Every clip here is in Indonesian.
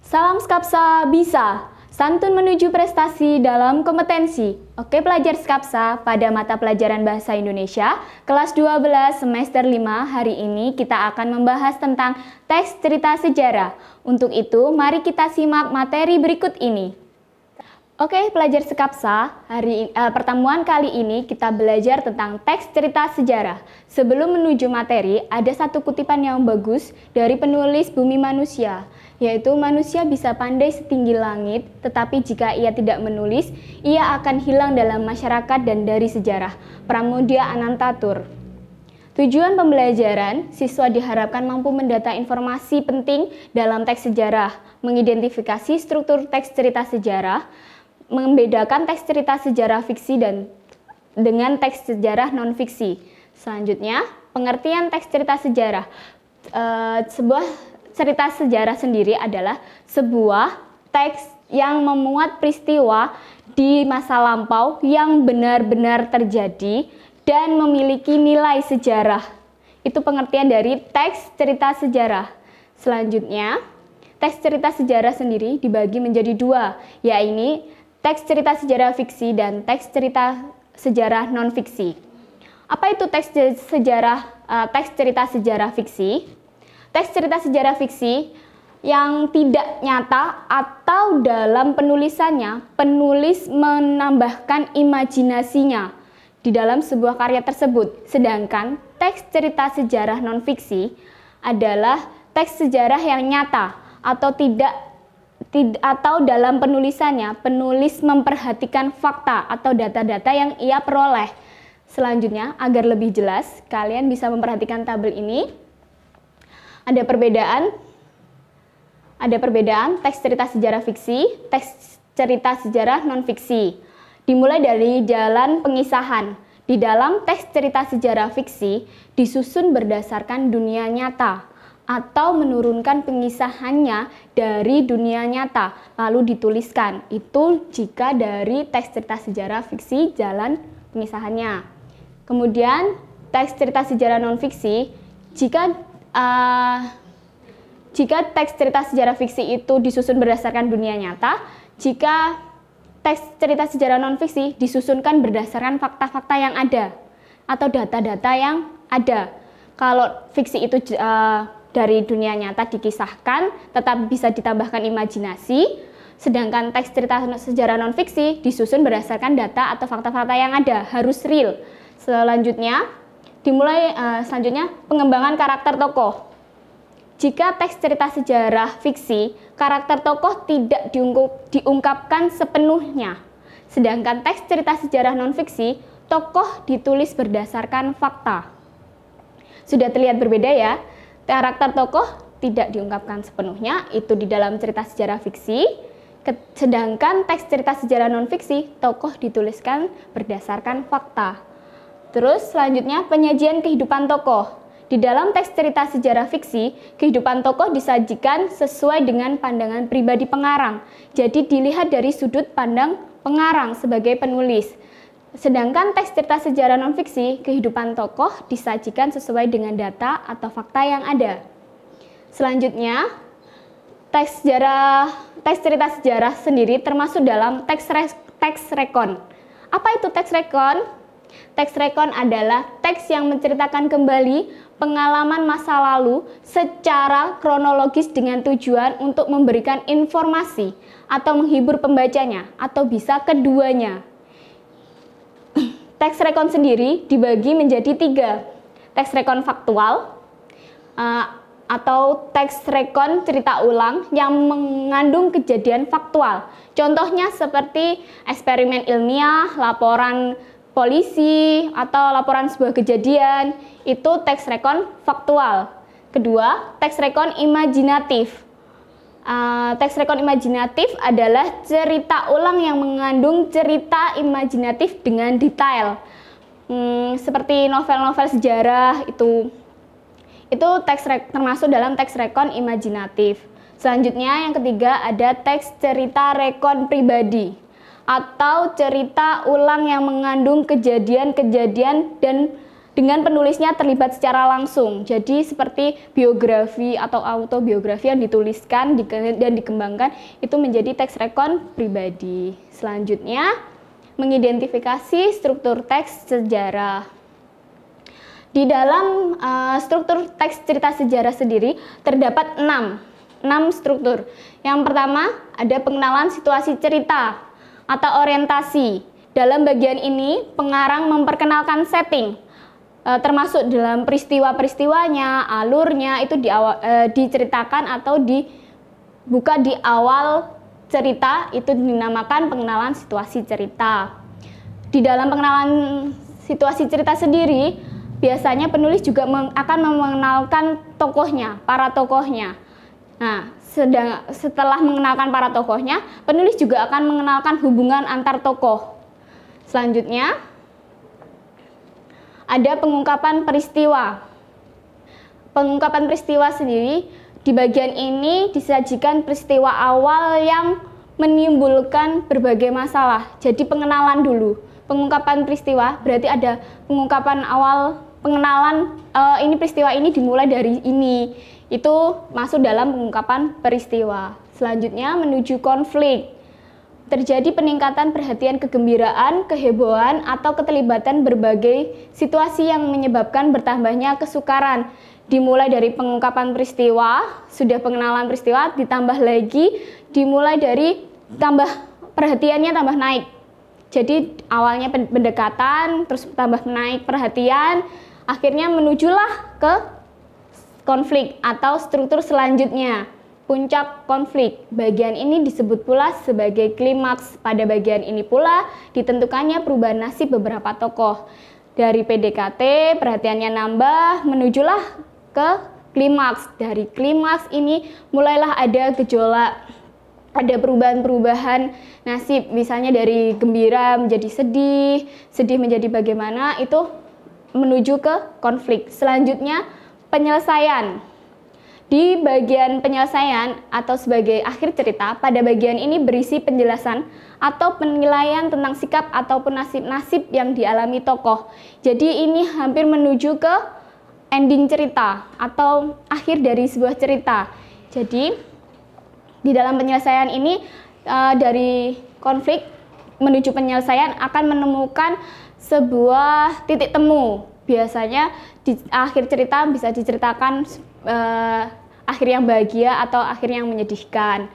Salam Skapsa bisa, santun menuju prestasi dalam kompetensi. Oke pelajar Skapsa, pada mata pelajaran Bahasa Indonesia, kelas 12 semester 5 hari ini kita akan membahas tentang teks cerita sejarah. Untuk itu, mari kita simak materi berikut ini. Oke pelajar Skapsa, pertemuan kali ini kita belajar tentang teks cerita sejarah. Sebelum menuju materi, ada satu kutipan yang bagus dari penulis Bumi Manusia, yaitu manusia bisa pandai setinggi langit, tetapi jika ia tidak menulis, ia akan hilang dalam masyarakat dan dari sejarah. Pramudia Anantatur. Tujuan pembelajaran, siswa diharapkan mampu mendata informasi penting dalam teks sejarah, mengidentifikasi struktur teks cerita sejarah, membedakan teks cerita sejarah fiksi dan dengan teks sejarah non-fiksi. Selanjutnya, pengertian teks cerita sejarah. Sebuah cerita sejarah sendiri adalah sebuah teks yang memuat peristiwa di masa lampau yang benar-benar terjadi dan memiliki nilai sejarah. Itu pengertian dari teks cerita sejarah. Selanjutnya, teks cerita sejarah sendiri dibagi menjadi dua, yaitu teks cerita sejarah fiksi dan teks cerita sejarah non-fiksi. Apa itu teks cerita sejarah fiksi? Teks cerita sejarah fiksi yang tidak nyata atau dalam penulisannya, penulis menambahkan imajinasinya di dalam sebuah karya tersebut. Sedangkan teks cerita sejarah non-fiksi adalah teks sejarah yang nyata atau dalam penulisannya, penulis memperhatikan fakta atau data-data yang ia peroleh. Selanjutnya, agar lebih jelas, kalian bisa memperhatikan tabel ini. Ada perbedaan teks cerita sejarah fiksi, teks cerita sejarah non-fiksi. Dimulai dari jalan pengisahan. Di dalam teks cerita sejarah fiksi disusun berdasarkan dunia nyata atau menurunkan pengisahannya dari dunia nyata lalu dituliskan. Itu jika dari teks cerita sejarah fiksi jalan pengisahannya. Kemudian teks cerita sejarah non-fiksi, jika teks cerita sejarah fiksi itu disusun berdasarkan dunia nyata, jika teks cerita sejarah non-fiksi disusunkan berdasarkan fakta-fakta yang ada atau data-data yang ada. Kalau fiksi itu dari dunia nyata dikisahkan, tetap bisa ditambahkan imajinasi, sedangkan teks cerita sejarah non-fiksi disusun berdasarkan data atau fakta-fakta yang ada, harus real. Selanjutnya, pengembangan karakter tokoh. Jika teks cerita sejarah fiksi, karakter tokoh tidak diungkapkan sepenuhnya, sedangkan teks cerita sejarah non-fiksi, tokoh ditulis berdasarkan fakta. Sudah terlihat berbeda ya? Karakter tokoh tidak diungkapkan sepenuhnya, itu di dalam cerita sejarah fiksi. Sedangkan teks cerita sejarah non-fiksi, tokoh dituliskan berdasarkan fakta. Terus selanjutnya penyajian kehidupan tokoh. Di dalam teks cerita sejarah fiksi, kehidupan tokoh disajikan sesuai dengan pandangan pribadi pengarang. Jadi dilihat dari sudut pandang pengarang sebagai penulis. Sedangkan teks cerita sejarah non-fiksi, kehidupan tokoh disajikan sesuai dengan data atau fakta yang ada. Selanjutnya, teks cerita sejarah sendiri termasuk dalam teks rekon. Apa itu teks rekon? Teks rekon adalah teks yang menceritakan kembali pengalaman masa lalu secara kronologis dengan tujuan untuk memberikan informasi atau menghibur pembacanya, atau bisa keduanya. Teks rekon sendiri dibagi menjadi 3. Teks rekon faktual atau teks rekon cerita ulang yang mengandung kejadian faktual. Contohnya seperti eksperimen ilmiah, laporan polisi, atau laporan sebuah kejadian. Itu teks rekon faktual. Kedua, teks rekon imajinatif. Teks rekon imajinatif adalah cerita ulang yang mengandung cerita imajinatif dengan detail. Seperti novel-novel sejarah itu termasuk dalam teks rekon imajinatif. Selanjutnya yang ketiga ada teks cerita rekon pribadi atau cerita ulang yang mengandung kejadian-kejadian dengan penulisnya terlibat secara langsung. Jadi seperti biografi atau autobiografi yang dituliskan dan dikembangkan itu menjadi teks rekon pribadi. Selanjutnya, mengidentifikasi struktur teks sejarah. Di dalam struktur teks cerita sejarah sendiri terdapat 6 struktur. Yang pertama ada pengenalan situasi cerita atau orientasi. Dalam bagian ini pengarang memperkenalkan setting, termasuk dalam peristiwa-peristiwanya, alurnya itu diceritakan atau dibuka di awal cerita, itu dinamakan pengenalan situasi cerita. Di dalam pengenalan situasi cerita sendiri, biasanya penulis juga akan mengenalkan tokohnya, para tokohnya. Nah, setelah mengenalkan para tokohnya, penulis juga akan mengenalkan hubungan antar tokoh. Selanjutnya, ada pengungkapan peristiwa. Pengungkapan peristiwa sendiri, di bagian ini disajikan peristiwa awal yang menimbulkan berbagai masalah. Jadi pengenalan dulu. Pengungkapan peristiwa berarti ada pengungkapan awal, pengenalan ini peristiwa ini dimulai dari ini. Itu masuk dalam pengungkapan peristiwa. Selanjutnya menuju konflik. Terjadi peningkatan perhatian, kegembiraan, kehebohan, atau keterlibatan berbagai situasi yang menyebabkan bertambahnya kesukaran. Dimulai dari pengungkapan peristiwa, sudah pengenalan peristiwa, ditambah lagi, dimulai dari perhatiannya tambah naik. Jadi awalnya pendekatan, terus tambah naik perhatian, akhirnya menujulah ke konflik atau struktur selanjutnya. Puncak konflik. Bagian ini disebut pula sebagai klimaks. Pada bagian ini pula ditentukannya perubahan nasib beberapa tokoh. Dari PDKT, perhatiannya nambah, menujulah ke klimaks. Dari klimaks ini mulailah ada gejolak, ada perubahan-perubahan nasib. Misalnya dari gembira menjadi sedih, sedih menjadi bagaimana, itu menuju ke konflik. Selanjutnya penyelesaian. Di bagian penyelesaian atau sebagai akhir cerita, pada bagian ini berisi penjelasan atau penilaian tentang sikap ataupun nasib-nasib yang dialami tokoh. Jadi ini hampir menuju ke ending cerita atau akhir dari sebuah cerita. Jadi di dalam penyelesaian ini dari konflik menuju penyelesaian akan menemukan sebuah titik temu. Biasanya di akhir cerita bisa diceritakan akhir yang bahagia atau akhir yang menyedihkan.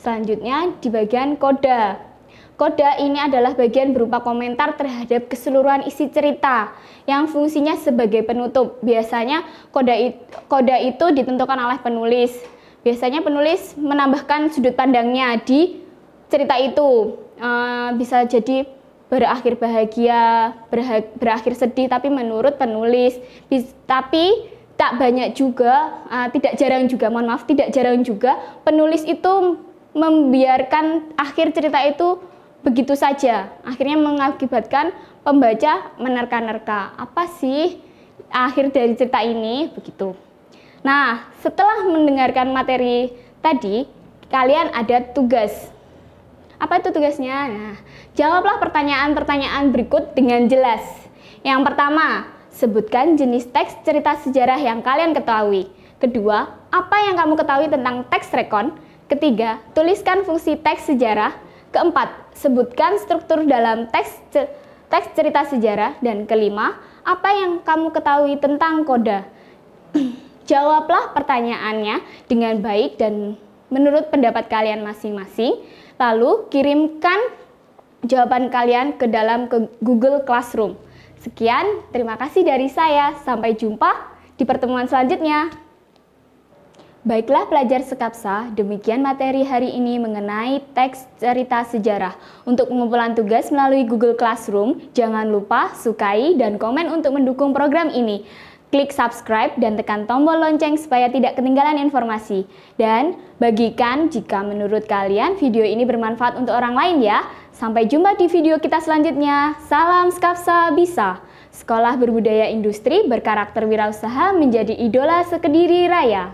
Selanjutnya di bagian koda. Koda ini adalah bagian berupa komentar terhadap keseluruhan isi cerita yang fungsinya sebagai penutup. Biasanya koda itu ditentukan oleh penulis. Biasanya penulis menambahkan sudut pandangnya di cerita itu. Bisa jadi berakhir bahagia, berakhir sedih, tapi menurut penulis. Tapi tak banyak juga, tidak jarang juga penulis itu membiarkan akhir cerita itu begitu saja. Akhirnya mengakibatkan pembaca menerka-nerka. Apa sih akhir dari cerita ini? Begitu. Nah, setelah mendengarkan materi tadi, kalian ada tugas. Apa itu tugasnya? Nah, jawablah pertanyaan-pertanyaan berikut dengan jelas. Yang pertama, sebutkan jenis teks cerita sejarah yang kalian ketahui. Kedua, apa yang kamu ketahui tentang teks rekon? Ketiga, tuliskan fungsi teks sejarah. Keempat, sebutkan struktur dalam teks cerita sejarah. Dan kelima, apa yang kamu ketahui tentang koda? Jawablah pertanyaannya dengan baik dan menurut pendapat kalian masing-masing. Lalu kirimkan jawaban kalian ke dalam Google Classroom. Sekian, terima kasih dari saya. Sampai jumpa di pertemuan selanjutnya. Baiklah pelajar Sekapsa, demikian materi hari ini mengenai teks cerita sejarah. Untuk pengumpulan tugas melalui Google Classroom, jangan lupa sukai dan komen untuk mendukung program ini. Klik subscribe dan tekan tombol lonceng supaya tidak ketinggalan informasi. Dan bagikan jika menurut kalian video ini bermanfaat untuk orang lain ya. Sampai jumpa di video kita selanjutnya. Salam Sekapsa Bisa. Sekolah Berbudaya Industri berkarakter wirausaha menjadi idola sekediri raya.